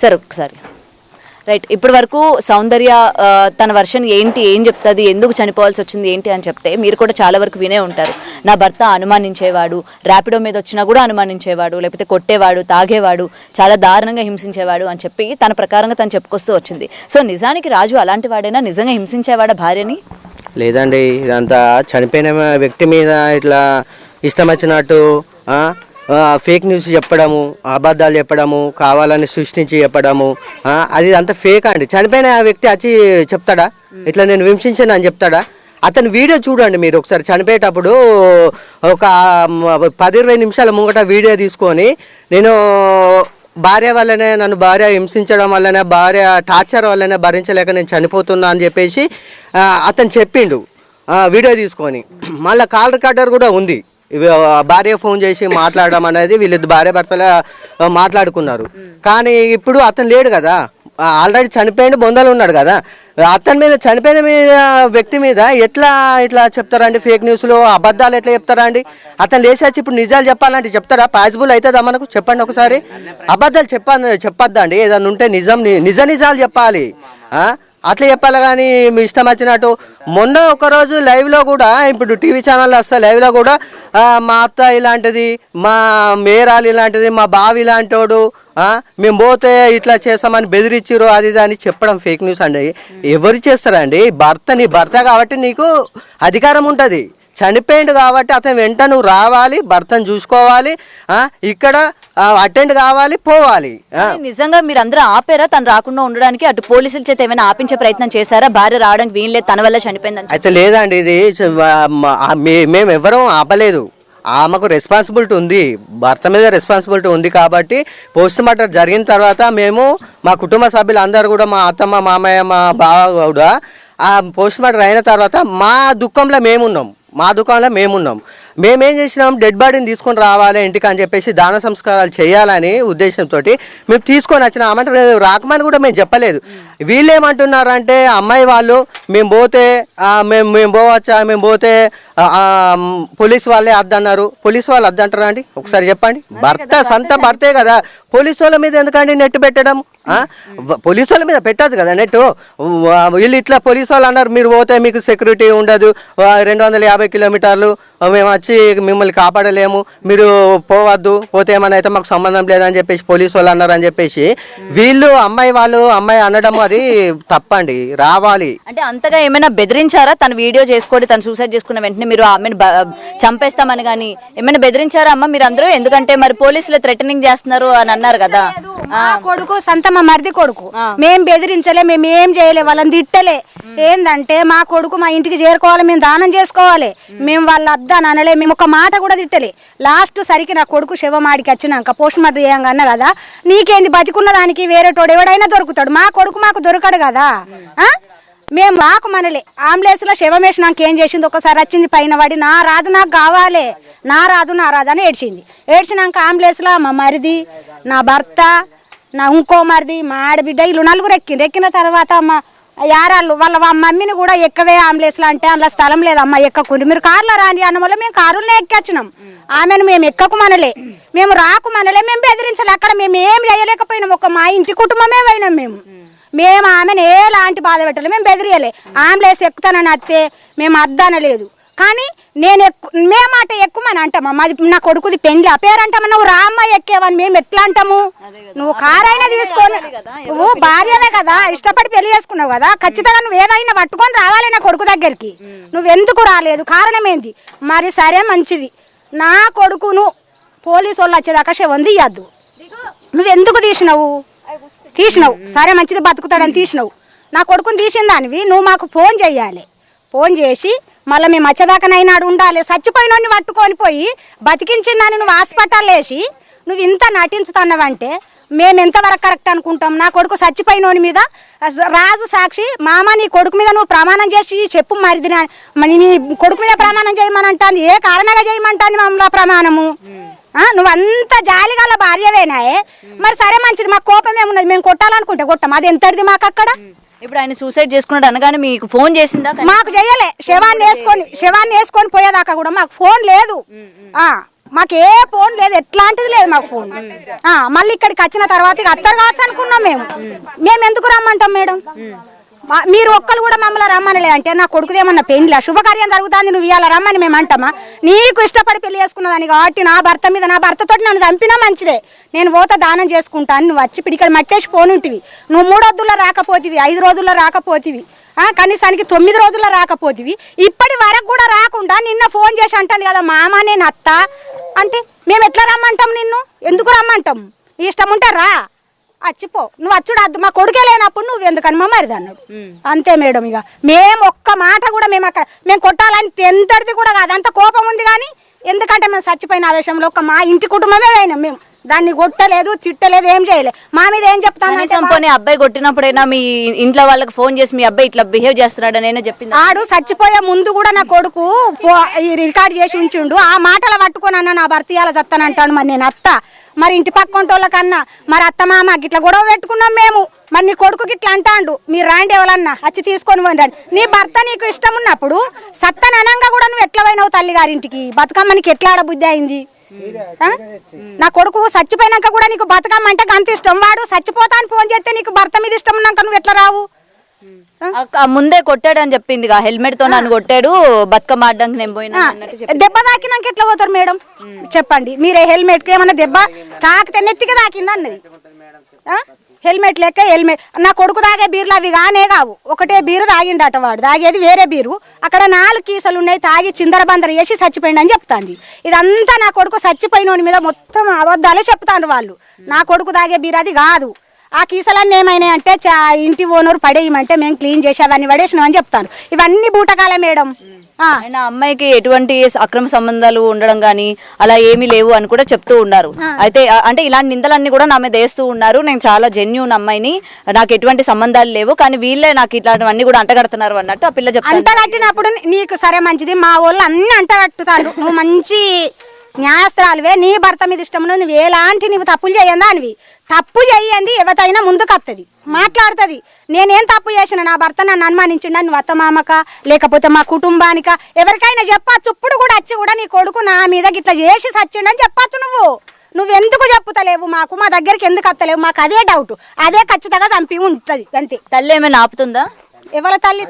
సరే ఒకసారి రైట్. ఇప్పటి వరకు సౌందర్య తన వర్షన్ ఏంటి, ఏం చెప్తుంది, ఎందుకు చనిపోవాల్సి వచ్చింది ఏంటి అని చెప్తే మీరు కూడా చాలా వరకు వినే ఉంటారు. నా భర్త అనుమానించేవాడు, ర్యాపిడో మీద వచ్చినా కూడా అనుమానించేవాడు, లేకపోతే కొట్టేవాడు, తాగేవాడు, చాలా దారుణంగా హింసించేవాడు అని చెప్పి తన ప్రకారంగా తను చెప్పుకొస్తూ వచ్చింది. సో నిజానికి రాజు అలాంటి వాడైనా, నిజంగా హింసించేవాడా భార్యని? లేదండి, ఇదంతా చనిపోయిన వ్యక్తి మీద ఇట్లా ఇష్టం వచ్చినట్టు ఫేక్ న్యూస్ చెప్పడము, అబద్ధాలు చెప్పడము, కావాలని సృష్టించి చెప్పడము, అది అంత ఫేక్ అండి. చనిపోయిన ఆ వ్యక్తి వచ్చి చెప్తాడా ఇట్లా నేను హింసించాను అని చెప్తాడా? అతని వీడియో చూడండి మీరు ఒకసారి. చనిపోయేటప్పుడు ఒక 10-20 నిమిషాల ముంగట వీడియో తీసుకొని, నేను భార్య వల్లనే, నన్ను భార్య హింసించడం వల్లనే, భార్య టార్చర్ వల్లనే భరించలేక నేను చనిపోతున్నా అని చెప్పేసి అతను చెప్పిండు వీడియో తీసుకొని. మళ్ళీ కాల్ రికార్డర్ కూడా ఉంది. భార్య ఫోన్ చేసి మాట్లాడడం అనేది వీళ్ళు భార్య భర్తల మాట్లాడుకున్నారు. కానీ ఇప్పుడు అతను లేడు కదా, ఆల్రెడీ చనిపోయిండు, బొందలు ఉన్నాడు కదా. అతని మీద, చనిపోయిన వ్యక్తి మీద ఇట్లా చెప్తారండి ఫేక్ న్యూస్లో? అబద్ధాలు ఎట్లా చెప్తారా అండి? అతను లేచి ఇప్పుడు నిజాలు చెప్పాలంటే చెప్తారా? పాసిబుల్ అవుతుందా మనకు? చెప్పండి ఒకసారి. అబద్ధాలు చెప్పొద్దండి. ఏదన్నా ఉంటే నిజాలు చెప్పాలి. అట్లా చెప్పాలి కానీ మీ ఇష్టం వచ్చినట్టు. మొన్న ఒకరోజు లైవ్లో కూడా, ఇప్పుడు టీవీ ఛానల్లో వస్తా లైవ్లో కూడా, మా అత్త ఇలాంటిది, మా మేరాలు ఇలాంటిది, మా బావి ఇలాంటోడు, మేము పోతే ఇట్లా చేస్తామని బెదిరించారు, అది అని చెప్పడం ఫేక్ న్యూస్ అండి. ఎవరు చేస్తారండి? నీ భర్త కాబట్టి నీకు అధికారం ఉంటుంది. చనిపోయిండు కాబట్టి అతను వెంట నువ్వు రావాలి, భర్తను చూసుకోవాలి, ఇక్కడ అటెండ్ కావాలి, పోవాలి. నిజంగా మీరు అందరూ ఆపారా తను రాకుండా ఉండడానికి? అటు పోలీసుల చేత ఏమైనా ఆపించే ప్రయత్నం చేశారా? భార్య రావడానికి వీల్లేదు, తన వల్ల చనిపోయిందని అయితే లేదండి, ఇది మేము ఎవరూ ఆపలేదు. ఆమెకు రెస్పాన్సిబిలిటీ ఉంది, భర్త మీద రెస్పాన్సిబిలిటీ ఉంది కాబట్టి పోస్ట్ మార్టం జరిగిన తర్వాత మేము, మా కుటుంబ సభ్యులు అందరూ కూడా, మా అత్తమ్మ, మామయ్య, మా బావ కూడా ఆ పోస్ట్ మార్టం అయిన తర్వాత మా దుఃఖంలో మేమున్నాం. మేమేం చేసినాం, డెడ్ బాడీని తీసుకొని రావాలి ఇంటికి అని చెప్పేసి దాన సంస్కారాలు చేయాలని ఉద్దేశంతో మేము తీసుకొని వచ్చినాం. ఆమె రాకమని కూడా మేము చెప్పలేదు. వీళ్ళు ఏమంటున్నారంటే, అమ్మాయి వాళ్ళు మేము పోతే మేము పోవచ్చా, మేము పోతే పోలీసు వాళ్ళే అద్దన్నారు. పోలీసు వాళ్ళు అద్దంటారా అండి? ఒకసారి చెప్పండి. సొంత భర్తే కదా, పోలీసు వాళ్ళ మీద ఎందుకండి నెట్ పెట్టడం? పోలీసు వాళ్ళ మీద పెట్టదు కదా నెట్. వీళ్ళు ఇట్లా పోలీసు వాళ్ళు అన్నారు, మీరు పోతే మీకు సెక్యూరిటీ ఉండదు, 250 కిలోమీటర్లు మేము వచ్చి మిమ్మల్ని కాపాడలేము, మీరు పోవద్దు, పోతే ఏమైనా అయితే మాకు సంబంధం లేదని చెప్పేసి పోలీసు వాళ్ళు అన్నారు అని చెప్పేసి వీళ్ళు అమ్మాయి అనడం అది తప్పండి. రావాలి అంటే అంతగా ఏమైనా బెదిరించారా? తను వీడియో చేసుకోండి, తను సూసైడ్ చేసుకున్న వెంటనే మీరు ఆమెను చంపేస్తామని కానీ ఏమైనా బెదిరించారా అమ్మ మీరు అందరూ? ఎందుకంటే మరి పోలీసులు థ్రెటనింగ్ చేస్తున్నారు అని అన్నారు కదా. కొడుకు సంత మా మరిది కొడుకు, మేం బెదిరించలే, మేము ఏం చేయలే, వాళ్ళని తిట్టలే. ఏందంటే మా కొడుకు మా ఇంటికి చేరుకోవాలి, మేము దానం చేసుకోవాలి, మేము వాళ్ళ అద్దాని అనలే, మేము ఒక మాట కూడా తిట్టలే. లాస్ట్ సరికి నా కొడుకు శవమాడికి వచ్చినాక పోస్ట్ మార్టం చేయంగా అన్న కదా, నీకేంది బతికున్న దానికి వేరేటోడు ఎవడైనా దొరుకుతాడు, మా కొడుకు మాకు దొరకడు కదా. మేము మాకు మనలే అంబులెన్స్లో శవం వేసినాక ఏం చేసింది, ఒకసారి వచ్చింది పైన పడి, నా రాదు నాకు కావాలి, నా రాదు అని ఏడ్చింది. ఏడ్చినాక అంబులెన్స్లో మా మరిది, నా భర్త, నా ఇంకో మరిది, మా ఆడబిడ్డ, వీళ్ళు 4 ఎక్కిన తర్వాత మా యారాళ్ళు వాళ్ళ మమ్మీని కూడా ఎక్కవే అంబులెన్స్లో అంటే, అందులో స్థలం లేదమ్మా ఎక్కకుండా, మీరు కార్లో రాని అన్న వల్ల మేము కారులనే ఎక్కొచ్చినాం. ఆమెను మేము ఎక్కకు మనలే, మేము రాకు మనలే, మేము బెదిరించాలి. అక్కడ మేము ఏం చేయలేకపోయినాం, ఒక మా ఇంటి కుటుంబమే పోయినాం. మేము ఆమెను ఎలాంటి బాధ పెట్టలేదు, మేము బెదిరియలే. అంబులెన్స్ ఎక్కుతానని అత్తే మేము అద్దనలేదు. కానీ మేమాట ఎక్కుమని అంటామా? మాది నా కొడుకుది పెండ్లి, ఆ పేరు అంటామా? నువ్వు రామ్మ ఎక్కేవని మేము ఎట్లా అంటాము? నువ్వు కారైనా తీసుకొని, నువ్వు భార్యవే కదా, ఇష్టపడి పెళ్లి చేసుకున్నావు కదా, ఖచ్చితంగా నువ్వు ఏదైనా పట్టుకొని రావాలి నా కొడుకు దగ్గరికి. నువ్వెందుకు రాలేదు, కారణం ఏంది? మరి సరే మంచిది, నా కొడుకును పోలీసు వాళ్ళు వచ్చేదాకా శవం తీయద్దు, నువ్వెందుకు తీసినావు సరే మంచిది, బతుకుతాడని తీసినావు. నా కొడుకుని తీసిన దానివి నువ్వు మాకు ఫోన్ చేయాలి, ఫోన్ చేసి మళ్ళీ మేము వచ్చేదాకానైనాడు ఉండాలి. చచ్చిపోయినోడిని పట్టుకొని పోయి బతికించిందని నువ్వు హాస్పిటల్ వేసి నువ్వు ఇంత నటించుతున్నావంటే మేము ఎంతవరకు కరెక్ట్ అనుకుంటాం? నా కొడుకు చచ్చిపోయినోని మీద రాజు సాక్షి, మామ నీ కొడుకు మీద నువ్వు ప్రమాణం చేసి చెప్పు, మరిది నీ కొడుకు మీద ప్రమాణం చేయమని అంటుంది, ఏ కారణంగా చేయమంటుంది మమ్మల్ని ప్రమాణము? నువ్వు అంత జాలిగల భార్యవేనాయే, మరి సరే మంచిది, మాకు కోపం ఏమున్నది, మేము కొట్టాలనుకుంటే కొట్టాం, అది ఎంతటిది మాకు అక్కడ. ఇప్పుడు ఆయన సూసైడ్ చేసుకున్నాడు అనగానే మీకు ఫోన్ చేసిందా? మాకు చెయ్యలే, శవాన్ని వేసుకొని పోయేదాకా కూడా మాకు ఫోన్ లేదు. మాకు ఏ ఫోన్ లేదు, ఎట్లాంటిది లేదు మాకు ఫోన్. మళ్ళీ ఇక్కడికి వచ్చిన తర్వాత ఇక అత్తరు కావచ్చు అనుకున్నాం మేము ఎందుకు రమ్మంటాం మేడం? మీరు ఒక్కరు కూడా మమ్మల్ని రమ్మనిలే అంటే నా కొడుకుదేమన్నా పెళ్లి శుభకార్యం జరుగుతుంది నువ్వు ఇవాళ రమ్మని మేము అంటామా? నీకు ఇష్టపడి పెళ్లి చేసుకున్నదాన్ని కాబట్టి నా భర్తతో నన్ను చంపినా మంచిదే, నేను పోతా దానం చేసుకుంటాను. నువ్వు వచ్చి పిడికలు మట్టేసి పోనుంటివి, నువ్వు 3 రోజుల్లో రాకపోతివి, 5 రోజుల్లో రాకపోతివి, కనీసానికి 9 రోజుల్లో రాకపోతివి. ఇప్పటి వరకు కూడా రాకుండా నిన్న ఫోన్ చేసి అంటుంది కదా మామ నేను అత్త అంటే మేము ఎట్లా రమ్మంటాం? నిన్ను ఎందుకు రమ్మంటాం? ఇష్టం ఉంటే రా, వచ్చిపో, నువ్వు వచ్చుడు అద్దు, మా కొడుకే లేనప్పుడు నువ్వు ఎందుకని మా మరిది అన్నాడు. అంతే మేడం. ఇక మేము ఒక్క మాట కూడా మేము కొట్టాలని ఎంతటిది కూడా కాదు, అంత కోపం ఉంది. కానీ ఎందుకంటే మేము చచ్చిపోయిన ఆవేశంలో మా ఇంటి కుటుంబమే అయినాం, మేము దాన్ని కొట్టలేదు తిట్టలేదు ఏం చేయలేదు. మా మీద ఏం చెప్తాను? అబ్బాయి కొట్టినప్పుడైనా మీ ఇంట్లో వాళ్ళకి ఫోన్ చేసి మీ అబ్బాయి ఇట్లా బిహేవ్ చేస్తున్నాడని చెప్పింది. ఆడు చచ్చిపోయే ముందు కూడా నా కొడుకు రికార్డ్ చేసి ఉంచిండు, ఆ మాటలు పట్టుకొని అన్న నా భర్త ఇయాల చస్తానంటాడు. మరి నేను అత్త, మరి ఇంటి పక్కంటోళ్ళ కన్నా మరి అత్త మామ గిట్లా గొడవ పెట్టుకున్నాం మేము. మరి నీ కొడుకు గిట్లా అంటాండు, మీరు రాండి ఎవరన్నా వచ్చి తీసుకొని పోండి. నీ భర్త నీకు ఇష్టం ఉన్నప్పుడు సత్తననంగా కూడా నువ్వు ఎట్లా పోయినావు తల్లి గారింటికి? బతుకమ్మ నీకు ఎట్లా ఆడబుద్ధి అయింది? నా కొడుకు చచ్చిపోయినాక కూడా నీకు బతుకమ్మ అంటే అంత ఇష్టం, వాడు చచ్చిపోతా అని ఫోన్ చేస్తే నీకు భర్త మీద ఇష్టం ఉన్నాక నువ్వు ఎట్లా రావు? ముందే కొట్టాడు అని చెప్పింది, హెల్మెట్ తో నన్ను కొట్టాడు, బతుకమ్మ ఆడడానికి నేను పోయినా. దెబ్బ తాకినాక ఎట్లా పోతారు మేడం చెప్పండి? మీరే హెల్మెట్ కి ఏమన్నా దెబ్బ తాకితే నెత్తికి తాకింది అన్నది. హెల్మెట్ లెక్క హెల్మెట్. నా కొడుకు తాగే బీర్లు అవి కానే కావు, ఒకటే బీరు తాగిండట, వాడు తాగేది వేరే బీరు. అక్కడ 4 కీసలు ఉన్నాయి, తాగి చిందరబందర చేసి చచ్చిపోయింది అని చెప్తాంది. ఇదంతా నా కొడుకు చచ్చిపోయినోని మీద మొత్తం అబద్ధాలే చెప్తాను వాళ్ళు. నా కొడుకు తాగే బీరు అది కాదు. ఆ కీసలన్నీ ఏమైనాయి అంటే ఇంటి ఓనరు పడేయమంటే మేము క్లీన్ చేసి అవన్నీ పడేసినామని చెప్తాను. ఇవన్నీ బూటకాలే మేడం. అమ్మాయికి ఎటువంటి అక్రమ సంబంధాలు ఉండడం గానీ అలా ఏమీ లేవు అని కూడా చెప్తూ ఉన్నారు. అయితే అంటే ఇలాంటి నిందలన్నీ కూడా నా మీద వేస్తూ ఉన్నారు. నేను చాలా జెన్యూన్ అమ్మాయిని, నాకు ఎటువంటి సంబంధాలు లేవు, కానీ వీళ్ళే నాకు ఇట్లాంటివన్నీ కూడా అంటగడుతున్నారు అన్నట్టు ఆ పిల్ల చెప్తాను. అంటగట్టినప్పుడు నీకు సరే మంచిది, మా వాళ్ళు అన్ని అంటగట్టుతారు, నువ్వు మంచి న్యాయస్త్రాలువే, నీ భర్త మీద ఇష్టం నువ్వు ఎలాంటి నువ్వు తప్పులు చేయందా అనివి. తప్పు చేయండి ఎవరైనా ముందుకు వస్తుంది, మాట్లాడుతుంది. నేనేం తప్పు చేసిన నా భర్త నన్ను అనుమానించిండా, నువ్వు అత్తమామక లేకపోతే మా కుటుంబానిక ఎవరికైనా చెప్పచ్చు. ఇప్పుడు కూడా వచ్చి కూడా నీ కొడుకు నా మీద గిట్లా చేసి సచ్చిండని చెప్పచ్చు. నువ్వెందుకు చెప్పుతలేవు మాకు, మా దగ్గరికి ఎందుకు వస్తలేవు? మాకు అదే డౌట్, అదే ఖచ్చితంగా చంపి ఉంటుంది అంతే. తల్లి ఏమైనా ఆపుతుందా? ఎవరి తల్లి?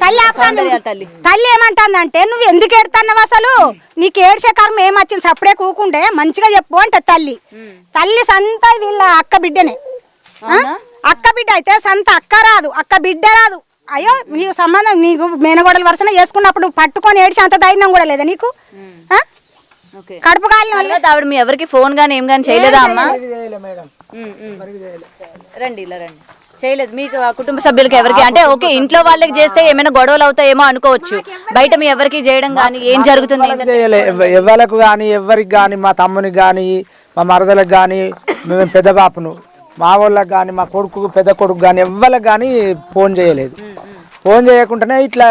తల్లి ఏమంటుందంటే నువ్వు ఎందుకు ఏడుతున్నావు, అసలు నీకు ఏడ్చే కర్మ ఏమొచ్చింది, సప్పుడే కూకుంటే మంచిగా చెప్పు అంటే తల్లి. తల్లి సంత వీళ్ళ అక్క బిడ్డనే, అక్క బిడ్డ అయితే సంత అక్క రాదు, అక్క బిడ్డ రాదు. అయ్యో నీకు సంబంధం, నీకు మేనగోడల వరుసన చేసుకున్నప్పుడు పట్టుకొని ఏడ్చి అంత ధైర్యం కూడా లేదా నీకు? కడుపు కాలిన ఆవిడ మీ ఎవరికి ఫోన్ గానీ ఏం గానీ చేయలేదా అమ్మా? రండి ఇలా రండి. చేయలేదు మీకు కుటుంబ సభ్యులకి ఎవరికి? అంటే ఓకే ఇంట్లో వాళ్ళకి చేస్తే ఏమైనా గొడవలు అవుతాయేమో అనుకోవచ్చు, బయట మీ ఎవరికి చేయడం కానీ ఏం జరుగుతుంది? ఎవరికి కానీ ఎవరికి కానీ, మా తమ్మునికి కానీ మా మరదలకు కానీ, మేము పెద్ద బాపును మా వాళ్ళకి కానీ మా కొడుకు పెద్ద కొడుకు కానీ ఎవరికి కానీ ఫోన్ చేయలేదు. ఫోన్ చేయకుండానే ఇట్లా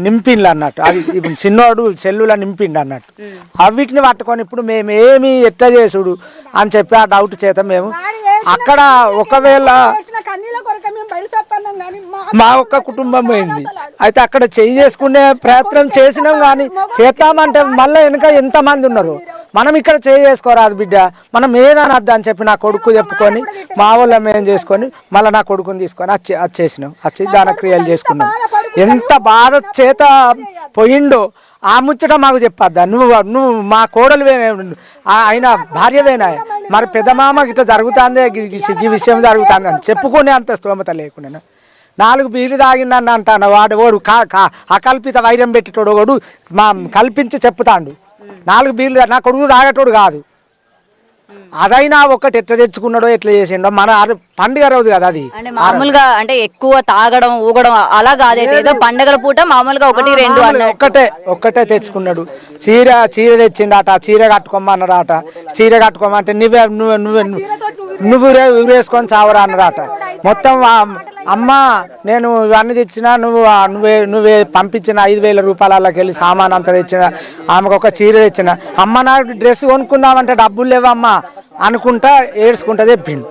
నింపిండ్లు అన్నట్టు, అది చిన్నోడు చెల్లులా నింపిండు అన్నట్టు. అవిటిని పట్టుకొని ఇప్పుడు మేము ఏమి ఎట్లా చేసుడు అని చెప్పి ఆ డౌట్ చేత మేము అక్కడ ఒకవేళ మా ఒక్క కుటుంబం పోయింది. అయితే అక్కడ చేయి చేసుకునే ప్రయత్నం చేసినాం, కానీ చేస్తామంటే మళ్ళీ వెనుక ఎంతమంది ఉన్నారు, మనం ఇక్కడ చేయి చేసుకోరాదు బిడ్డ, మనం ఏదని వద్దా అని చెప్పి నా కొడుకు చెప్పుకొని మా వాళ్ళం ఏం చేసుకొని మళ్ళీ నా కొడుకుని తీసుకొని వచ్చేసినాం. వచ్చి దాన క్రియలు చేసుకున్నాం. ఎంత బాధ చేత పోయిండో ఆ ముచ్చట మాకు చెప్పద్దా? నువ్వు మా కోడలు ఆయన భార్యవేనా, మరి పెద్ద మామ ఇట్లా జరుగుతుందే ఈ విషయం జరుగుతుంది అని చెప్పుకునే అంత స్తోమత లేకుండా 4 బీర్లు తాగిందని అంటాను. వాడు అకల్పిత వైరం పెట్టేటోడు వాడు మా కల్పించి చెప్తాడు. 4 బీర్లు నా కొడుకు తాగేటోడు కాదు. అదైనా ఒకటి ఎట్లా తెచ్చుకున్నాడో ఎట్లా చేసిండో, మన పండుగ రోజు కదా అది. మామూలుగా అంటే ఎక్కువ తాగడం ఊగడం అలా కాదు, ఏదో పండుగల పూట మామూలుగా 1-2 ఒక్కటే తెచ్చుకున్నాడు. చీర తెచ్చిండట, చీర కట్టుకోమన్నాడట. చీర కట్టుకోమంటే నువ్వు ఊరేసుకొని చావరా అన్నాడట. మొత్తం అమ్మ నేను ఇవన్నీ తెచ్చినా నువ్వే పంపించిన 5,000 రూపాయలకి వెళ్ళి సామాన్ అంతా తెచ్చిన, ఆమెకు ఒక చీర తెచ్చిన. అమ్మ నాకు డ్రెస్ కొనుక్కుందామంటే డబ్బులు లేవమ్మా అనుకుంటా ఏడ్చుకుంటా చెప్పిండు.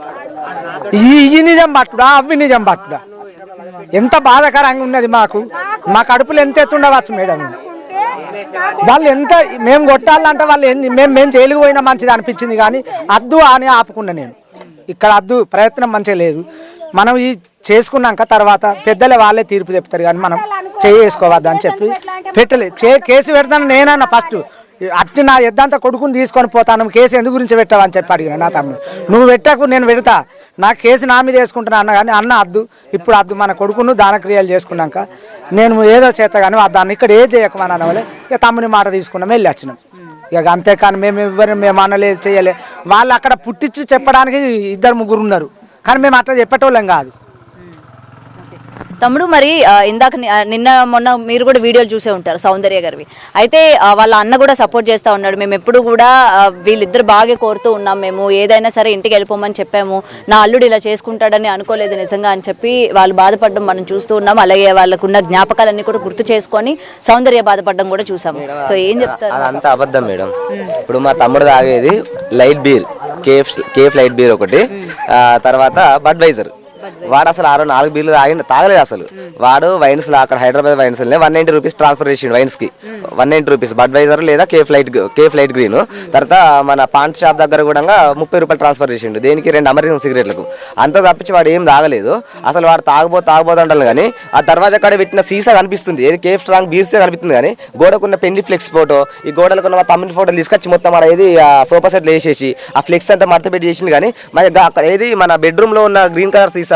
ఈ నిజం పట్టుడా అవి నిజం పట్టుడా? ఎంత బాధాకరంగా ఉన్నది మాకు. మా కడుపులు ఎంత ఎత్తుండవచ్చు మేడం. వాళ్ళు ఎంత మేము కొట్టాలంటే వాళ్ళు మేము జైలుకు పోయినా మంచిది అనిపించింది, కానీ అద్దు అని ఆపుకున్నా నేను. ఇక్కడ అద్దు ప్రయత్నం మంచిగా లేదు. మనం ఈ చేసుకున్నాక తర్వాత పెద్దలే వాళ్ళే తీర్పు చెప్తారు, కానీ మనం చేసుకోవద్దు అని చెప్పి పెట్టలేదు. కేసు పెడతాను నేనన్నా ఫస్ట్. అట్టి నా ఎద్దంతా కొడుకుని తీసుకొని పోతాను, కేసు ఎందు గురించి పెట్టావని చెప్పి అడిగిన నా తమ్ముడు. నువ్వు పెట్టకు, నేను పెడతా, నా కేసు నా మీద వేసుకుంటున్నా అన్న. కానీ అన్న అద్దు, ఇప్పుడు అద్దు, మన కొడుకును దానక్రియలు చేసుకున్నాక నేను ఏదో చేస్తా కానీ దాన్ని ఇక్కడ ఏ చేయకమని అన్నవాళ్ళే. ఇక తమ్ముని మాట తీసుకున్నాం, వెళ్ళి వచ్చినాం. ఇక అంతేకాని మేము అనలేదు, చేయలే. వాళ్ళు అక్కడ పుట్టించి చెప్పడానికి 2-3 ఉన్నారు, కానీ మేము అట్లా చెప్పేటోళ్ళం కాదు. తమ్ముడు, మరి ఇందాక నిన్న మొన్న మీరు కూడా వీడియోలు చూసే ఉంటారు సౌందర్య గారివి. అయితే వాళ్ళ అన్న కూడా సపోర్ట్ చేస్తూ ఉన్నాడు. మేము ఎప్పుడు కూడా వీళ్ళిద్దరు బాగా కోరుతూ ఉన్నాం, మేము ఏదైనా సరే ఇంటికి వెళ్ళిపోమని చెప్పాము, నా అల్లుడు ఇలా చేసుకుంటాడని అనుకోలేదు నిజంగా అని చెప్పి వాళ్ళు బాధపడడం మనం చూస్తూ ఉన్నాం. అలాగే వాళ్ళకున్న జ్ఞాపకాలన్నీ కూడా గుర్తు చేసుకొని సౌందర్య బాధపడడం కూడా చూసాము. సో ఏం చెప్తారు? అదంతా అబద్ధం మేడం. ఇప్పుడు మా తమ్ముడు తాగేది light beer, cafe light beer ఒకటి, తర్వాత బడ్వైజర్. వాడు అసలు 4 బీర్లు తాగలేదు అసలు. వాడు వైన్స్ లో అక్కడ హైదరాబాద్ వైన్స్ 190 రూపీస్ ట్రాన్స్ఫర్ చేసిండు వైన్స్ కి. 190 రూపీస్ బడ్వైజర్ లేదా కేఫ్ లైట్ గ్రీన్. తర్వాత మన పాన్ షాప్ దగ్గర కూడా 30 రూపాయలు ట్రాన్స్ఫర్ చేసిండు, దేనికి 2 అమెరికన్ సిగరెట్లకు. అంతా తప్పించి వాడు ఏం తాగలేదు అసలు. వాడు తాగబోతుంటాడు, కానీ ఆ దర్వాజా కాడ పెట్టిన సీసా కనిపిస్తుంది, ఏది కేఫ్ స్ట్రాంగ్ బీర్సే కనిపిస్తుంది, కానీ గోడకున్న పెళ్లి ఫ్లెక్స్ ఫోటో, ఈ గోడలకున్న మా తమ్ముని ఫోటోలు తీసుకొచ్చి మొత్తం మన ఏది సోఫా సెట్లు వేసేసి ఆ ఫ్లెక్స్ అంతా మడత పెట్టి చేసింది. కానీ మరి అక్కడ ఏది మన బెడ్రూమ్ లో ఉన్న గ్రీన్ కలర్ సీసా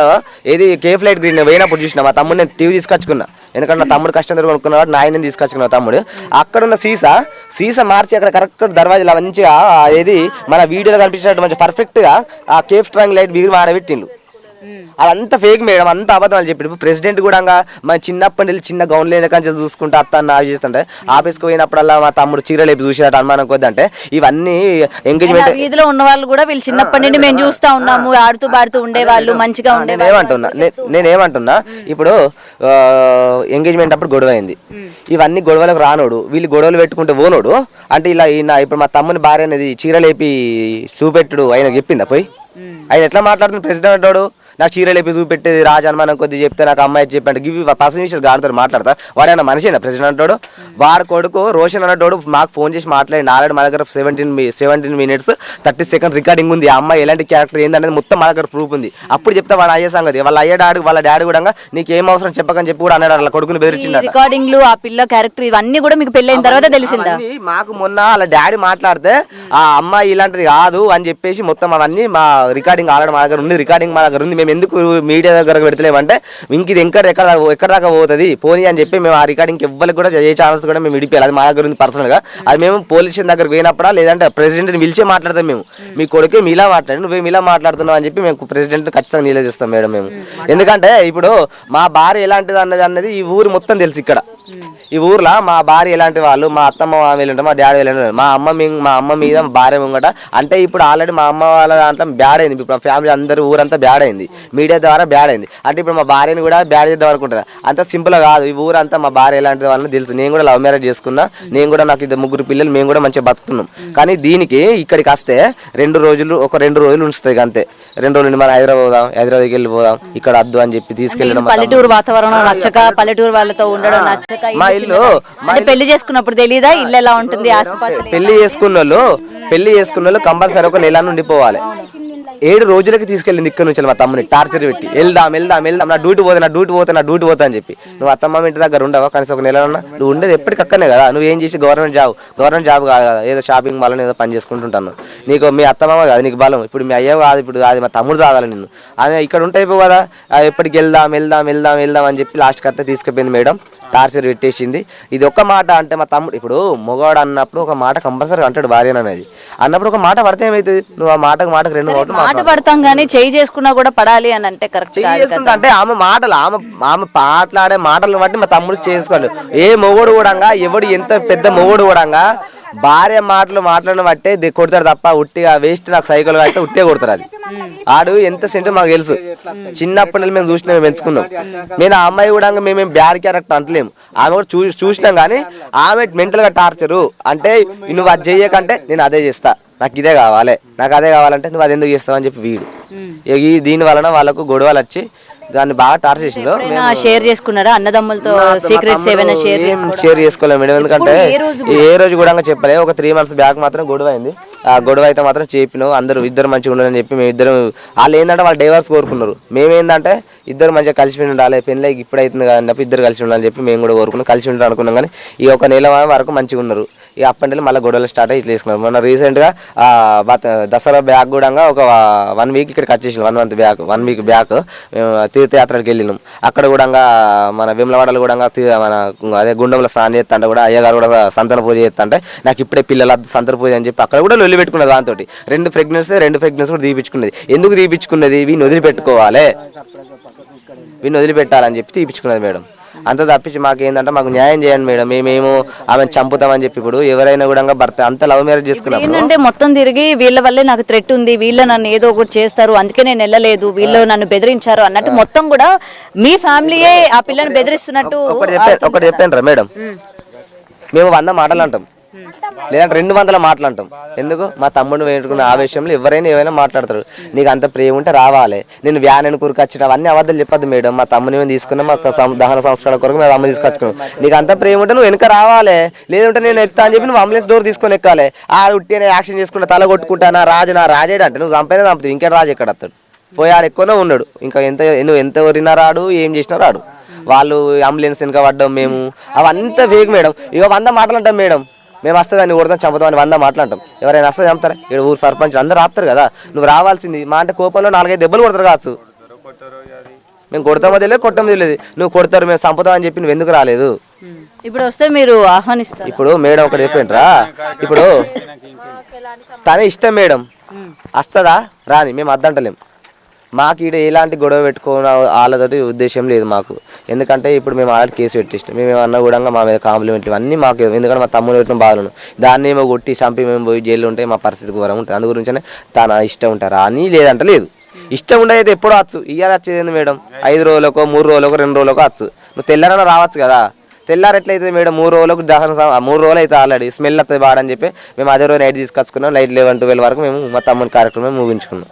ఏది కేఫ్ లైట్ గ్రీన్ పోయినప్పుడు చూసిన మా తమ్ముడు, నేను టీవీ తీసుకొచ్చుకున్నా, ఎందుకంటే నా తమ్ముడు కష్టం కొనుక్కున్నాడు, నా ఆయన తీసుకొచ్చుకున్నా తమ్ముడు. అక్కడ ఉన్న సీసా మార్చి అక్కడ కరెక్ట్ దర్వాజాలు మంచిగా ఏది మన వీడియోలో కనిపించినట్టు మంచిగా పర్ఫెక్ట్ గా ఆ కేఫ్ స్ట్రాంగ్ లైట్ బీర్ మాడబెట్టిండు. అదంతా ఫేక్ మేడం, అంత అబద్ధాలు చెప్పి. ప్రెసిడెంట్ కూడా మన చిన్నప్పటి నుంచి చిన్న గౌన్ లేని కంచె చూసుకుంటే అత్తాన్ని ఆవి చేస్తుంటే ఆఫీస్కి పోయినప్పుడల్లా మా తమ్ముడు చీరలు వేపి చూసేట అనుమానం కొద్ది. అంటే ఇవన్నీ ఎంగేజ్మెంట్ వీధిలో ఉన్న వాళ్ళు కూడా వీళ్ళు చిన్నప్పటి నుండి మేము చూస్తా ఉన్నాము, ఆడుతూ పాడుతూ ఉండేవాళ్ళు, మంచిగా ఉండేవాళ్ళు. నేనేమంటున్నా, ఇప్పుడు ఎంగేజ్మెంట్ అప్పుడు గొడవ అయింది, ఇవన్నీ గొడవలకు రానోడు, వీళ్ళు గొడవలు పెట్టుకుంటే ఓనోడు. అంటే ఇలా ఇప్పుడు మా తమ్ముని భార్య అనేది చీరలేపి చూపెట్టుడు ఆయన చెప్పిందా పోయి? ఆయన ఎట్లా మాట్లాడుతుంది ప్రెసిడెంట్ అంటాడు? నాకు చీరలేపి చూపెట్టేది రాజు అనుమానం కొద్ది చెప్తే నాకు అమ్మాయి చెప్పంటే ఇవి పర్సనల్ విషయాలు గాడితో మాట్లాడతా. వాడైనా మనిషినా ప్రెసిడెంట్ అంటాడు? వాడు కొడుకు రోషన్ అన్నట్టు మాకు ఫోన్ చేసి మాట్లాడి ఆల్రెడీ మా దగ్గర 17 minutes 30 seconds రికార్డింగ్ ఉంది. ఆ అమ్మాయి ఎలాంటి క్యారెక్టర్ ఏందనేది మొత్తం మా దగ్గర ప్రూఫ్ ఉంది. అప్పుడు చెప్తే వాడు అయ్యే సంగతి. వాళ్ళ డాడీ కూడా నీకు ఏం అవసరం చెప్పకని చెప్పి కూడా అన్నాడు, వాళ్ళ కొడుకుని బెదిరించింది. రికార్డింగ్లు, ఆ పిల్ల క్యారెక్టర్ ఇవన్నీ కూడా మీకు పెళ్ళైన తర్వాత తెలిసిందా? మాకు మొన్న వాళ్ళ డాడీ మాట్లాడితే ఆ అమ్మాయి ఇలాంటిది కాదు అని చెప్పేసి మొత్తం అవన్నీ మా రికార్డింగ్ ఆల్రెడీ మా దగ్గర ఉంది, రికార్డింగ్ మా దగ్గర ఉంది. మేము ఎందుకు మీడియా దగ్గర పెడతలేమంటే ఇంక ఇది ఎక్కడ దాకా పోతుంది పోనీ అని చెప్పి మేము ఆ రికార్డింగ్ ఎవ్వరికి కూడా ఏ ఛానల్స్ కూడా మేము విడిపోయాలి. అది మా దగ్గర ఉంది పర్సనల్ గా. అది మేము పోలీస్ స్టేషన్ దగ్గర పోయినప్పుడా లేదంటే ప్రెసిడెంట్ ని పిలిచే మాట్లాడతాం. మేము మీ కొడుకు మీలా మాట్లాడి నువ్వేమి ఇలా మాట్లాడుతున్నావు అని చెప్పి మేము ప్రెసిడెంట్ ఖచ్చితంగా నిలదీస్తాం మేడం మేము. ఎందుకంటే ఇప్పుడు మా భార్య ఎలాంటిది అన్నది ఈ ఊరు మొత్తం తెలుసు. ఇక్కడ ఈ ఊర్లో మా భార్య ఎలాంటి వాళ్ళు, మా అత్తమ్మ వెళ్ళంటారు, మా డాడీ వెళ్ళంటారు, మా అమ్మ మీద మా భార్య ముంగట. అంటే ఇప్పుడు ఆల్రెడీ మా అమ్మ వాళ్ళ దాంట్లో బ్యాడ్ అయింది, ఇప్పుడు మా ఫ్యామిలీ అందరూ ఊరంతా బ్యాడ్ అయింది, మీడియా ద్వారా బ్యాడ్ అయింది. అంటే ఇప్పుడు మా భార్యని కూడా బ్యాడ్ చేద్దాం అనుకుంటారు. అంత సింపుల్ కాదు. ఈ ఊరంతా మా భార్య ఎలాంటి వాళ్ళని తెలుసు. నేను కూడా లవ్ మ్యారేజ్ చేసుకున్నా, నేను కూడా నాకు 2 పిల్లలు, మేము కూడా మంచిగా బతుకుతున్నాం. కానీ దీనికి ఇక్కడికి వస్తే 2 రోజులు ఉంచుతాయి అంతే. 2 రోజులు మన హైదరాబాద్కి వెళ్ళిపోదాం, ఇక్కడ వద్దు అని చెప్పి తీసుకెళ్ళడం. పల్లెటూరు వాతావరణం నచ్చక, పల్లెటూరు వాళ్ళతో ఉండడం నచ్చక, మా ఇల్లు పెళ్లి చేసుకున్నప్పుడు తెలీదా ఇల్లు ఎలా ఉంటుంది? పెళ్లి చేసుకున్న వాళ్ళు కంపల్సరీ ఒక నెల నుండి పోవాలి. 7 రోజులకి తీసుకెళ్ళింది ఇక్కడ నుంచి మా తమ్ముని టార్చర్ పెట్టి వెళ్దాం నా డ్యూటీ పోతా అని చెప్పి. నువ్వు అత్తమ్మ ఇంటి దగ్గర ఉండవా కనీసం ఒక నెల ఉన్నా? నువ్వు ఉండేది ఎప్పటికక్కనే కదా. నువ్వు ఏం చేసి గవర్నమెంట్ జాబ్ కాదు కదా, ఏదో షాపింగ్ మాల్ ఏదో పని చేసుకుంటుంటాను. నీకు మీ అత్తమ్మ కాదు నీకు బలం, ఇప్పుడు మీ అయ్యో కాదు, ఇప్పుడు అది మా తమ్ముడు కావాలి నిన్ను. అది ఇక్కడ ఉంటే కదా ఎప్పటికి వెళ్దాం అని చెప్పి లాస్ట్కి అత్త తీసుకుపోయింది మేడం. టార్చర్ పెట్టేసింది. ఇది ఒక్క మాట అంటే మా తమ్ముడు ఇప్పుడు మొగవాడు అన్నప్పుడు ఒక మాట కంపల్సరీ అంటాడు భార్య అనేది. అన్నప్పుడు ఒక మాట పడితే ఏమైతుంది? నువ్వు ఆ మాటకు 2 మాట పడతాం కానీ చేయి చేసుకున్నా కూడా పడాలి అని అంటే కరెక్ట్ అంటే ఆమె మాటలు ఆమె మాట్లాడే మాటలను బట్టి మా తమ్ముడు చేసుకోవాలి. ఏ మొగోడు కూడా ఎవడు ఎంత పెద్ద మొగోడు కూడా భార్య మాటలు మాట్లాడిన బట్టే కొడతాడు తప్ప ఉట్టిగా వేస్ట్ నాకు సైకిల్ కడితే ఉట్టే కొడతారు. అది ఆడు ఎంత సెంటు మాకు తెలుసు. చిన్నప్పటి నుంచి మేము చూసినా మేము పెంచుకున్నాం. నేను ఆ అమ్మాయి కూడా మేము బ్యాడ్ క్యారెక్టర్ అంటలేము. ఆమె కూడా చూసినాం కానీ ఆమె మెంటల్ గా టార్చరు. అంటే నువ్వు అది చెయ్యకంటే నేను అదే చేస్తా, నాకు ఇదే కావాలి, నాకు అదే కావాలంటే నువ్వు అది ఎందుకు చేస్తావు అని చెప్పి వీడు. దీని వలన వాళ్ళకు గొడవలు వచ్చి దాన్ని బాగా టార్చర్ చేసిండు. షేర్ చేసుకున్నారా అన్నదమ్ములతో సీక్రెట్స్ ఏమైనా షేర్ షేర్ చేసుకోలేము మేడం, ఎందుకంటే ఏ రోజు కూడా చెప్పలే. ఒక 3 months బ్యాక్ మాత్రం గొడవ అయింది. ఆ గొడవ అయితే మాత్రం చెప్పినావు, ఇద్దరు మంచిగా ఉండాలని చెప్పి మేము ఇద్దరు, వాళ్ళు ఏంటంటే వాళ్ళు డైవర్స్ కోరుకున్నారు. మేమేందంటే ఇద్దరు మంచిగా కలిసి ఉండాలి, పెళ్ళి ఇప్పుడు అవుతుంది కదా అని చెప్పి ఇద్దరు కలిసి ఉండాలని చెప్పి మేము కూడా కోరుకున్నాం, కలిసి ఉండాలి అనుకున్నాం. కానీ ఈ ఒక నెల వరకు మంచిగా ఉన్నారు. ఇక అప్పటి మళ్ళీ గొడవలు స్టార్ట్ అయ్యి ఇట్లా వేసుకున్నారు. మొన్న రీసెంట్గా దసరా బ్యాక్ కూడా ఒక 1 week ఇక్కడికి వచ్చేసినాం. 1 month బ్యాక్ 1 week బ్యాక్ మేము తీర్థయాత్రకి వెళ్ళినాం. అక్కడ కూడా మన వేములవాడలో కూడా మన అదే గుండంలో స్నానం చేస్తుంటే కూడా అయ్యగారు కూడా సంతాన పూజ చేస్తుంటే నాకు ఇప్పుడే పిల్లలు సంతాన పూజ అని చెప్పి అక్కడ కూడా లొల్లి పెట్టుకున్నది. దాంతో 2 ప్రెగ్నెన్సీ కూడా తీపించుకున్నది. ఎందుకు తీపించుకున్నది? వీడిని వదిలిపెట్టుకోవాలి, వీడిని వదిలిపెట్టాలని చెప్పి తీపించుకున్నది మేడం. అంత తప్పించి మాకు ఏంటంటే మాకు న్యాయం చేయండి మేడం, మేమేమో ఆమెను చంపుతామని చెప్పి. ఇప్పుడు ఎవరైనా కూడా భర్త అంత లవ్ మ్యారేజ్ చేసుకున్నాం ఏంటంటే మొత్తం తిరిగి వీళ్ళ వల్లే నాకు థ్రెట్ ఉంది, వీళ్ళు నన్ను ఏదో ఒకటి చేస్తారు, అందుకే నేను వెళ్ళలేదు, వీళ్ళు నన్ను బెదిరించారు అన్నట్టు మొత్తం కూడా మీ ఫ్యామిలీయే ఆ పిల్లని బెదిరిస్తున్నట్టు. ఒకటి చెప్పాను రా మేడం, మేము 100 మాటలు అంటాం, లేదంటే 200 మాటలు అంటాం. ఎందుకు? మా తమ్ముడు వేడుకున్న ఆవేశంలో ఎవరైనా ఏమైనా మాట్లాడతారు. నీకు అంత ప్రేమ ఉంటే రావాలి, నేను వ్యాన్ అని కూరకొచ్చిన అవన్నీ అబద్ధాలు చెప్పొద్దు మేడం. మా తమ్ముని మేము తీసుకున్నాం, మా దహన సంస్కారాల కొరకు మేము అమ్మ తీసుకొచ్చుకున్నాం. నీకు అంత ప్రేమ ఉంటే నువ్వు వెనక రావాలి, లేదంటే నేను ఎక్కుతా అని చెప్పి నువ్వు అంబులెన్స్ డోర్ తీసుకొని ఎక్కాలి. ఆ ఉట్టినే యాక్షన్ చేసుకుంటా తల కొట్టుకుంటా నా రాజేడు అంటే నువ్వు చంపైనా చంపుతావు, ఇంకేం రాజు ఎక్కడ వస్తాడు? పోయాడు ఎక్కువనే ఉన్నాడు, ఇంకా నువ్వు ఎంత వరినా రాడు, ఏం చేసినా రాడు. వాళ్ళు అంబులెన్స్ వెనక పడ్డాం మేము, అవంతా వేగు మేడం. ఇక 100 మాటలు అంటాం మేడం. మేము వస్తుందని కొడతాం చంపుతామని 100 మాటలు అంటాం. ఎవరైనా వస్తే చంపుతారా? ఇక్కడ ఊరు సర్పంచ్ అందరూ ఆపుతారు కదా, నువ్వు రావాల్సింది. మా అంటే కోపంలో 4-5 దెబ్బలు కొడతారు కావచ్చు. మేము కొడతామో తెలియదు, కొట్టమో తెలియదు. నువ్వు కొడతారు, మేము చంపుతామని చెప్పి నువ్వు ఎందుకు రాలేదు? ఇప్పుడు వస్తే మీరు ఆహ్వానిస్తారు. ఇప్పుడు మేడం ఒకటి చెప్పండిరా, ఇప్పుడు తనే ఇష్టం మేడం, వస్తుందా రాని మేము అద్దంటలేం. మాకు ఇక్కడ ఎలాంటి గొడవ పెట్టుకోవడం వాళ్ళతోటి ఉద్దేశం లేదు మాకు. ఎందుకంటే ఇప్పుడు మేము ఆల్రెడీ కేసు పెట్టిస్తాం. మేము ఏమన్నా కూడా మా మీద కాంప్లిమెంట్లు అన్నీ మాకు, ఎందుకంటే మా తమ్ముడు పెట్టిన బాధలు దాన్ని ఏమో కొట్టి చంపి మేము పోయి జైల్లో ఉంటే మా పరిస్థితి ఘోరం ఉంటుంది. అందు గురించనే తన ఇష్టం ఉంటారా అని, లేదంటే లేదు. ఇష్టం ఉండేది ఎప్పుడో వచ్చు, ఇయ్యాలి వచ్చేది మేడం 5 రోజులకో 3 రోజులకో 2 రోజులకో వచ్చు. నువ్వు తెల్లారన్నా రావచ్చు కదా. తెల్లారు ఎట్లయితే మేడం 3 రోజులకు దహన 3 రోజులు అయితే ఆల్రెడీ స్మెల్ వస్తుంది బాడని చెప్పి మేము అదే రోజు నైట్ తీసుకొచ్చుకున్నాం. నైట్ 11-12 వరకు మేము మా తమ్ముడి కార్యక్రమం ముగించుకున్నాం.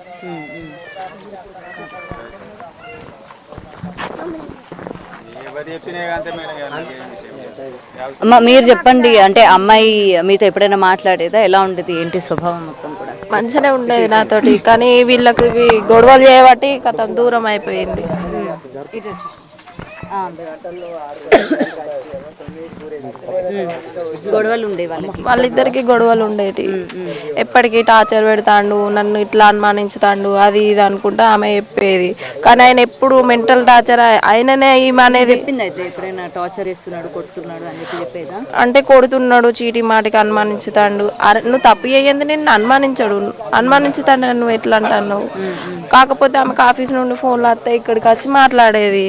మీరు చెప్పండి, అంటే అమ్మాయి మీతో ఎప్పుడైనా మాట్లాడేదా? ఎలా ఉండేది, ఏంటి స్వభావం మొత్తం కూడా? మంచిగానే ఉండేది నాతోటి, కానీ వీళ్ళకి ఇవి గొడవలు చేయబట్టి కథం దూరం అయిపోయింది. గొడవలు ఉండే వాళ్ళిద్దరికి గొడవలు ఉండేటి. ఎప్పటికీ టార్చర్ పెడతాండు, నన్ను ఇట్లా అనుమానించుతాండు, అది ఇది అనుకుంటా ఆమె చెప్పేది. కానీ ఆయన ఎప్పుడు మెంటల్ టార్చర్ ఆయననే ఈమె అనేది. అంటే కొడుతున్నాడు, చీటి మాటికి అనుమానించుతాండు. నువ్వు తప్పు చేయండి, నిన్ను అనుమానించుతాండు, నువ్వు ఎట్లా అంటాను. కాకపోతే ఆమెకు ఆఫీస్ నుండి ఫోన్లు వస్తాయి, ఇక్కడికి వచ్చి మాట్లాడేది.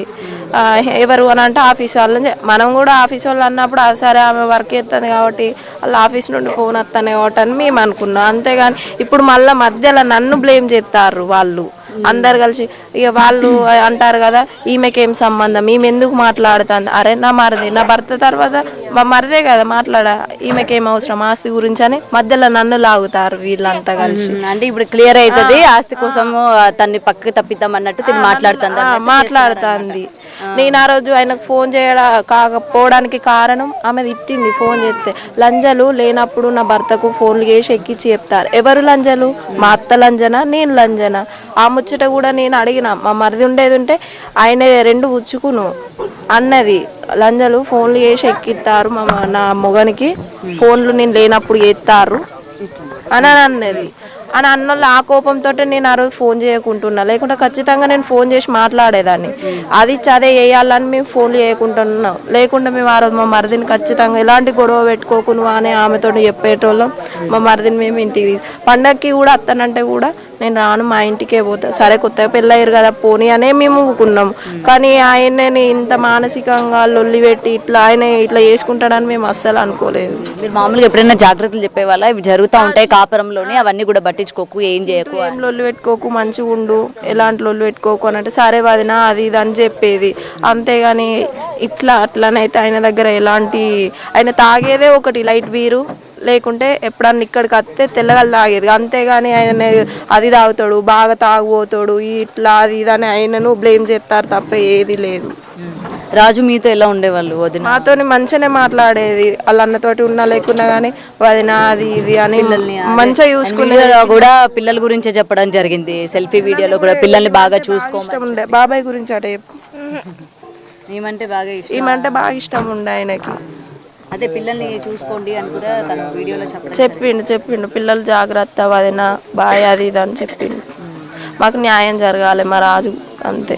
ఎవరు అని అంటే ఆఫీస్ వాళ్ళు. మనం కూడా ఆఫీస్ వాళ్ళు అన్నప్పుడు సరే ఆమె వర్క్ చేస్తుంది కాబట్టి వాళ్ళ ఆఫీస్ నుండి ఫోన్ వస్తానే కాబట్టి అని మేము అనుకున్నాం. అంతేగాని ఇప్పుడు మళ్ళీ మధ్యలో నన్ను బ్లేమ్ చేస్తారు వాళ్ళు అందరు కలిసి. ఇక వాళ్ళు అంటారు కదా, ఈమెకేం సంబంధం, ఈమె ఎందుకు మాట్లాడుతుంది? అరే నా మరిది, నా భర్త తర్వాత మా మరిదే కదా మాట్లాడా, ఈమెకేం అవసరం ఆస్తి గురించి అని మధ్యలో నన్ను లాగుతారు వీళ్ళంతా కలిసి. అంటే ఇప్పుడు క్లియర్ అవుతుంది, ఆస్తి కోసము తన్ని పక్కకి తప్పిద్దాం అన్నట్టు మాట్లాడుతుంది. నేను ఆ రోజు ఆయనకు ఫోన్ కాకపోవడానికి కారణం ఆమె తిట్టింది. ఫోన్ చేస్తే లంజలు లేనప్పుడు నా భర్తకు ఫోన్లు చేసి ఎక్కించి చెప్తారు. ఎవరు లంజలు? మా అత్త లంజనా, నేను లంజనా? ఆ ముచ్చట కూడా నేను అడిగిన. మా మరిది ఉండేది ఉంటే ఆయన 2 ఉచ్చుకును అన్నది. లంజలు ఫోన్లు చేసి ఎక్కిస్తారు నా మొగనికి, ఫోన్లు నేను లేనప్పుడు చేస్తారు అని అన్నది. అని అన్నోళ్ళు ఆ కోపంతో నేను ఆ రోజు ఫోన్ చేయకుంటున్నా, లేకుంటే ఖచ్చితంగా నేను ఫోన్ చేసి మాట్లాడేదాన్ని. అది చదే వేయాలని మేము ఫోన్లు చేయకుంటున్నాం. లేకుంటే మేము ఆ రోజు మా మరిదిని ఖచ్చితంగా ఎలాంటి గొడవ పెట్టుకోకును అని ఆమెతో చెప్పేటోళ్ళం. మా మరిదిని మేము ఇంటికి పండగకి కూడా అత్తనంటే కూడా నేను రాను, మా ఇంటికే పోతా. సరే కొత్తగా పెళ్ళయ్యారు కదా పోనీ అనే మేము ఊకున్నాం. కానీ ఆయనని ఇంత మానసికంగా లొల్లి పెట్టి ఆయన ఇట్లా చేసుకుంటాడని మేము అస్సలు అనుకోలేదు. మీరు మామూలుగా ఎప్పుడైనా జాగ్రత్తలు చెప్పేవాళ్ళ? ఇవి జరుగుతూ ఉంటాయి కాపురంలోనే, అవన్నీ కూడా పట్టించుకోకు, ఏం చేయకు, ఏం లొల్లి పెట్టుకోకు, మంచిగా ఉండు, ఎలాంటి లొల్లి పెట్టుకోకు అని అంటే సరే వదినా అది ఇది అని చెప్పేది. అంతేగాని అట్లనైతే ఆయన దగ్గర ఎలాంటి, ఆయన తాగేదే ఒకటి లైట్ బీరు, లేకుంటే ఎప్పుడన్నా ఇక్కడికి వస్తే తెల్లగలు తాగేది, అంతేగాని ఆయన అది తాగుతాడు, బాగా తాగుపోతాడు, ఇట్లా అది ఇది అని ఆయనను బ్లేమ్ చేస్తారు తప్ప ఏది లేదు. రాజు మీతో ఎలా ఉండేవాళ్ళు వదిన? మాతోని మంచిగానే మాట్లాడేది, వాళ్ళ అన్నతోటి ఉన్నా లేకున్నా కానీ వదిన అది ఇది అని మంచిగా చూసుకునే. కూడా పిల్లల గురించే చెప్పడం జరిగింది, సెల్ఫీ వీడియోలో కూడా పిల్లల్ని బాగా చూసుకో. ఇష్టం ఉండే బాబాయ్ గురించి అటే ఏమంటే బాగా ఇష్టం, ఏమంటే బాగా ఇష్టం ఉండే ఆయనకి. అదే పిల్లల్ని చూసుకోండి అని కూడా తను వీడియోలో చెప్పిండు పిల్లలు జాగ్రత్త వదిన బాయ్ అది ఇది అని చెప్పిండు. మాకు న్యాయం జరగాలి మా రాజు, అంతే.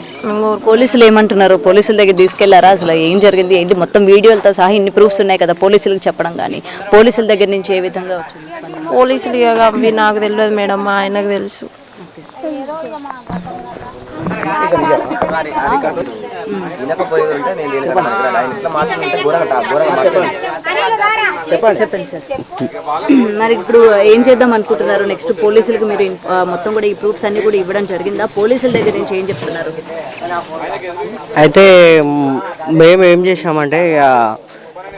పోలీసులు ఏమంటున్నారు? పోలీసుల దగ్గర తీసుకెళ్లారా? అసలు ఏం జరిగింది ఏంటి మొత్తం వీడియోలతో సహా ఇన్ని ప్రూఫ్స్ ఉన్నాయి కదా, పోలీసులకు చెప్పడం కానీ పోలీసుల దగ్గర నుంచి ఏ విధంగా వచ్చింది? పోలీసులు ఇక అవి నాకు తెలియదు మేడం, మా ఆయనకు తెలుసు. మరి ఇప్పుడు ఏం చేద్దాం అనుకుంటున్నారు నెక్స్ట్? పోలీసులకు మీరు మొత్తం కూడా ఈ ప్రూఫ్స్ అన్ని కూడా ఇవ్వడం జరిగిందా? పోలీసుల దగ్గర నుంచి ఏం చెప్తున్నారు? అయితే మేము ఏం చేసామంటే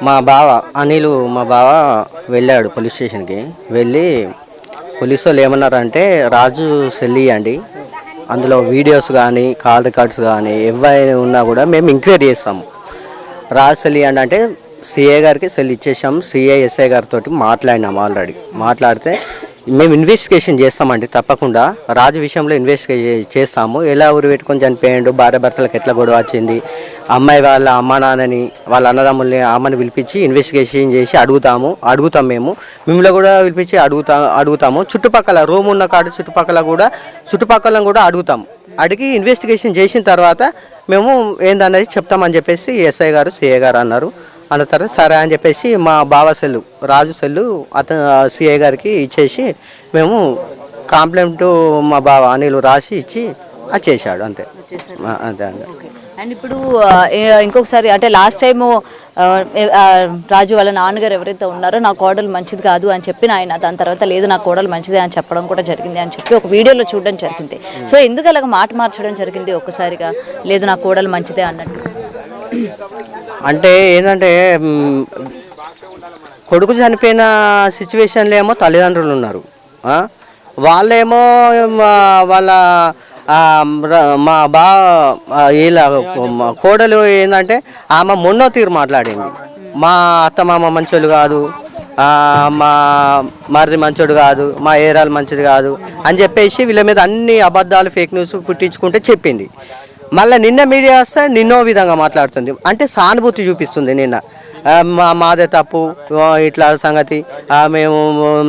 మా బావ అనిల్ మా బావ వెళ్ళాడు పోలీస్ స్టేషన్కి. వెళ్ళి పోలీసు వాళ్ళు ఏమన్నారంటే రాజు సెల్ ఇవ్వండి, అందులో వీడియోస్ కానీ కాల్ రికార్డ్స్ కానీ ఏవైనా ఉన్నా కూడా మేము ఎంక్వైరీ చేస్తాము. రాజు సెల్ ఇవ్వండి అంటే సిఏ గారికి సెల్ ఇచ్చేసాము. సిఏ ఎస్ఐ గారితో మాట్లాడినాము ఆల్రెడీ. మాట్లాడితే మేము ఇన్వెస్టిగేషన్ చేస్తామండి, తప్పకుండా రాజు విషయంలో ఇన్వెస్టిగేషన్ చేస్తాము. ఎలా ఊరు పెట్టుకొని చనిపోయాడు, భార్య భర్తలకు ఎట్లా గొడవ వచ్చింది, అమ్మాయి వాళ్ళ అమ్మ నాన్నని వాళ్ళ అన్నదమ్ముల్ని అమ్మని పిలిపించి ఇన్వెస్టిగేషన్ చేసి అడుగుతాం మేము. మిమ్మల్ని కూడా పిలిపించి అడుగుతాము. చుట్టుపక్కల రూమ్ ఉన్న కాడ చుట్టుపక్కల కూడా అడుగుతాము. అడిగి ఇన్వెస్టిగేషన్ చేసిన తర్వాత మేము ఏందన్నది చెప్తామని చెప్పేసి ఎస్ఐ గారు సిఐ గారు అన్నారు. అన్న తర్వాత సరే అని చెప్పేసి మా బావ సెల్లు రాజు సెల్లు అతను సిఐ గారికి ఇచ్చేసి మేము కంప్లైంట్ మా బావ అనిల్ రాసి ఇచ్చి అది చేశాడు, అంతే అంతే అండి. అండ్ ఇప్పుడు ఇంకొకసారి అంటే లాస్ట్ టైము రాజు వాళ్ళ నాన్నగారు ఎవరైతే ఉన్నారో నా కోడలు మంచిది కాదు అని చెప్పిన ఆయన, దాని తర్వాత లేదు నా కోడలు మంచిదే అని చెప్పడం కూడా జరిగింది అని చెప్పి ఒక వీడియోలో చూడడం జరిగింది. సో ఎందుకు అలాగ మాట మార్చడం జరిగింది ఒక్కసారిగా, లేదు నా కోడలు మంచిదే అన్నట్టు? అంటే ఏంటంటే కొడుకు చనిపోయిన సిచ్యువేషన్లో ఏమో తల్లిదండ్రులు ఉన్నారు, వాళ్ళేమో వాళ్ళ మా వీళ్ళ కోడలు ఏంటంటే ఆమె మొన్నో తీరు మాట్లాడింది, మా అత్తమామ మంచోళ్ళు కాదు, మా మరిది మంచోడు కాదు, మా ఏరాలు మంచిది కాదు అని చెప్పేసి వీళ్ళ మీద అన్ని అబద్ధాలు ఫేక్ న్యూస్ పుట్టించుకుంటే చెప్పింది. మళ్ళీ నిన్న మీడియా వస్తే నిన్నో విధంగా మాట్లాడుతుంది, అంటే సానుభూతి చూపిస్తుంది. నిన్న మాదే తప్పు ఇట్లా సంగతి,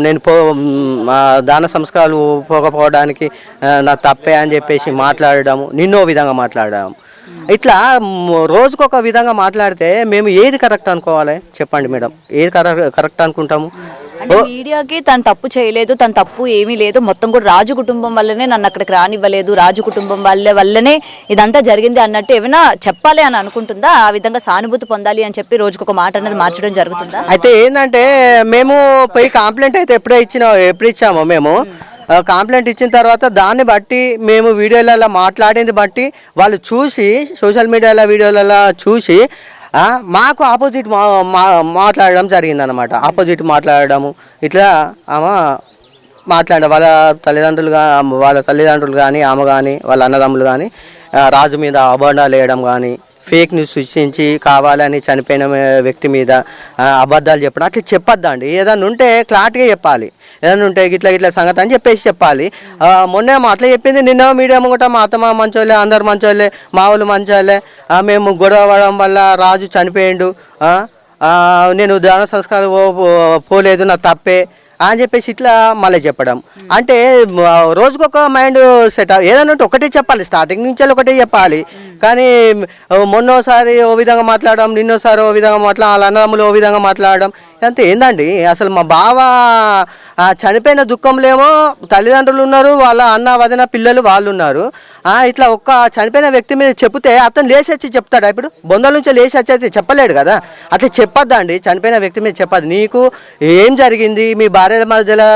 నేను దాన సంస్కారాలు పోకపోవడానికి నా తప్పే అని చెప్పేసి మాట్లాడము, నిన్నో విధంగా మాట్లాడము. ఇట్లా రోజుకొక విధంగా మాట్లాడితే మేము ఏది కరెక్ట్ అనుకోవాలి చెప్పండి మేడం? ఏది కరెక్ట్ అనుకుంటాము? అంటే మీడియాకి తను తప్పు చేయలేదు, తన తప్పు ఏమీ లేదు, మొత్తం కూడా రాజు కుటుంబం వల్లనే నన్ను అక్కడికి రానివ్వలేదు, రాజు కుటుంబం వల్లనే ఇదంతా జరిగింది అన్నట్టు ఏమైనా చెప్పాలి అని అనుకుంటుందా? ఆ విధంగా సానుభూతి పొందాలి అని చెప్పి రోజుకొక మాట అనేది మార్చడం జరుగుతుందా? అయితే ఏంటంటే మేము పోయి కంప్లైంట్ అయితే ఎప్పుడు ఇచ్చామో మేము కంప్లైంట్ ఇచ్చిన తర్వాత దాన్ని బట్టి మేము వీడియోలలో మాట్లాడింది బట్టి వాళ్ళు చూసి సోషల్ మీడియాలో వీడియోలలో చూసి మాకు ఆపోజిట్ మాట్లాడడం జరిగిందనమాట. ఆపోజిట్ మాట్లాడము ఇట్లా ఆమె మాట్లాడ వాళ్ళ తల్లిదండ్రులు కానీ ఆమె కానీ వాళ్ళ అన్నదమ్ములు కానీ రాజు మీద అబద్ధాలు వేయడం కానీ ఫేక్ న్యూస్ సృష్టించి కావాలని చనిపోయిన వ్యక్తి మీద అబద్ధాలు చెప్పడం అట్లా చెప్పొద్దండి. ఏదైనా ఉంటే క్లారిటీగా చెప్పాలి, ఏదైనా ఉంటే గిట్ల సంగతి అని చెప్పేసి చెప్పాలి. మొన్నేమో అట్లా చెప్పింది, నిన్న మీడియా కూడా మా అత్తమ్మ మంచోళ్ళే, అందరు మంచోళ్ళే, మా వాళ్ళు మంచోళ్ళే, మేము గొడవ పడడం వల్ల రాజు చనిపోయిండు, నేను దాన సంస్కారం పోలేదు, నా తప్పే అని చెప్పేసి ఇట్లా మళ్ళీ చెప్పడం. అంటే రోజుకొక మైండ్ సెట్, ఏదైనా ఉంటే ఒకటే చెప్పాలి, స్టార్టింగ్ నుంచి ఒకటే చెప్పాలి. కానీ మొన్నోసారి ఓ విధంగా మాట్లాడడం, నిన్నోసారి ఓ విధంగా వాళ్ళ అన్నదమ్ములు ఓ విధంగా మాట్లాడడం, ఇదంతా ఏందండి? అసలు మా బావ చనిపోయిన దుఃఖంలేమో తల్లిదండ్రులు ఉన్నారు, వాళ్ళ అన్న వదిన పిల్లలు వాళ్ళు ఉన్నారు. ఇట్లా ఒక్క చనిపోయిన వ్యక్తి మీద చెప్తే అతను లేచి వచ్చి చెప్తాడా? ఇప్పుడు బొందల నుంచి లేచి వచ్చి చెప్పలేడు కదా. అట్లా చెప్పొద్దండి, చనిపోయిన వ్యక్తి మీద చెప్పదు. నీకు ఏం జరిగింది, మీ భార్య భార్యల మధ్యలో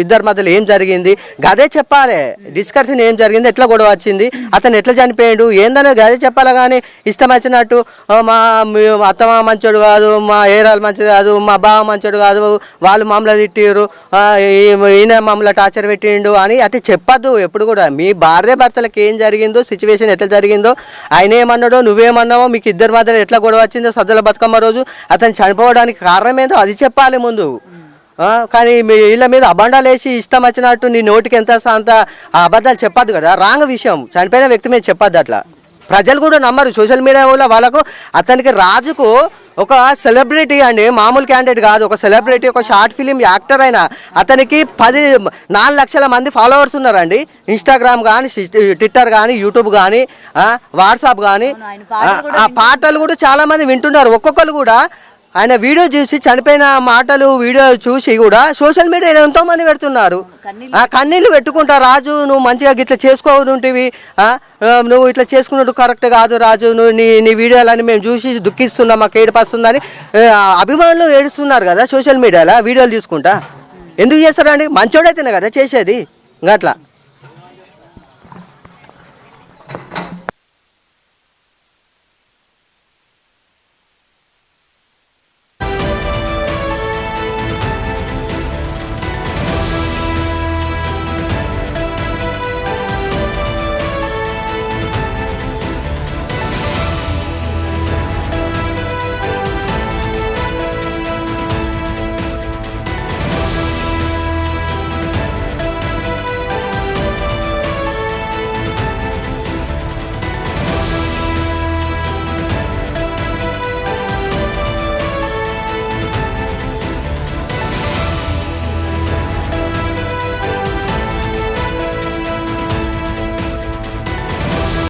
ఇద్దరి మధ్యలో ఏం జరిగింది గదే చెప్పాలి. డిస్కషన్ ఏం జరిగింది, ఎట్లా గొడవ వచ్చింది, అతను ఎట్లా చనిపోయాడు ఏందనేది గదే చెప్పాలి. కానీ ఇష్టం వచ్చినట్టు అత్తమ్మ మంచోడు కాదు, మా ఏరాలు మంచిది కాదు, మా బావ మంచోడు కాదు, వాళ్ళు మమ్మల్ని తిట్టిరు, ఈయన మమ్మల్ని టార్చర్ పెట్టిండు అని అట్లా చెప్పద్దు ఎప్పుడు కూడా. మీ భార్య భర్తలకు ఏం జరిగిందో, సిచ్యువేషన్ ఎట్లా జరిగిందో, ఆయన ఏమన్నాడో నువ్వేమన్నావో, మీకు ఇద్దరి మధ్యలో ఎట్లా గొడవ వచ్చిందో సద్దుల బతుకమ్మ రోజు అతను చనిపోవడానికి కారణం ఏందో అది చెప్పాలి ముందు. కానీ మీ వీళ్ళ మీద అబండాలు వేసి ఇష్టం వచ్చినట్టు నీ నోటికి ఎంత అంత అబద్ధాలు చెప్పద్దు కదా. రాంగ్ విషయం చనిపోయిన వ్యక్తి మీద చెప్పద్దు. అట్లా ప్రజలు కూడా నమ్మరు. సోషల్ మీడియా వల్ల వాళ్ళకు అతనికి రాజుకు ఒక సెలబ్రిటీ అండి, మామూలు క్యాండిడేట్ కాదు, ఒక సెలబ్రిటీ, ఒక షార్ట్ ఫిలిం యాక్టర్ అయినా అతనికి 4 లక్షల మంది ఫాలోవర్స్ ఉన్నారండి. ఇన్స్టాగ్రామ్ కానీ, ట్విట్టర్ కానీ, యూట్యూబ్ కానీ, వాట్సాప్ కానీ. ఆ పాటలు కూడా చాలా మంది వింటున్నారు. ఒక్కొక్కరు కూడా ఆయన వీడియో చూసి చనిపోయిన మాటలు వీడియో చూసి కూడా సోషల్ మీడియాలో ఎంతో మంది పెడుతున్నారు. కన్నీళ్ళు పెట్టుకుంటా, రాజు నువ్వు మంచిగా ఇట్లా చేసుకోనుంటివి, నువ్వు ఇట్లా చేసుకున్నట్టు కరెక్ట్ కాదు రాజు, నువ్వు నీ వీడియోలని మేము చూసి దుఃఖిస్తున్నాం, మాకు ఏడుపస్తుందని అభిమానులు ఏడుస్తున్నారు కదా సోషల్ మీడియాలో వీడియోలు తీసుకుంటా. ఎందుకు చేస్తారండి? మంచోడైతేనే కదా చేసేది. ఇంకా అట్లా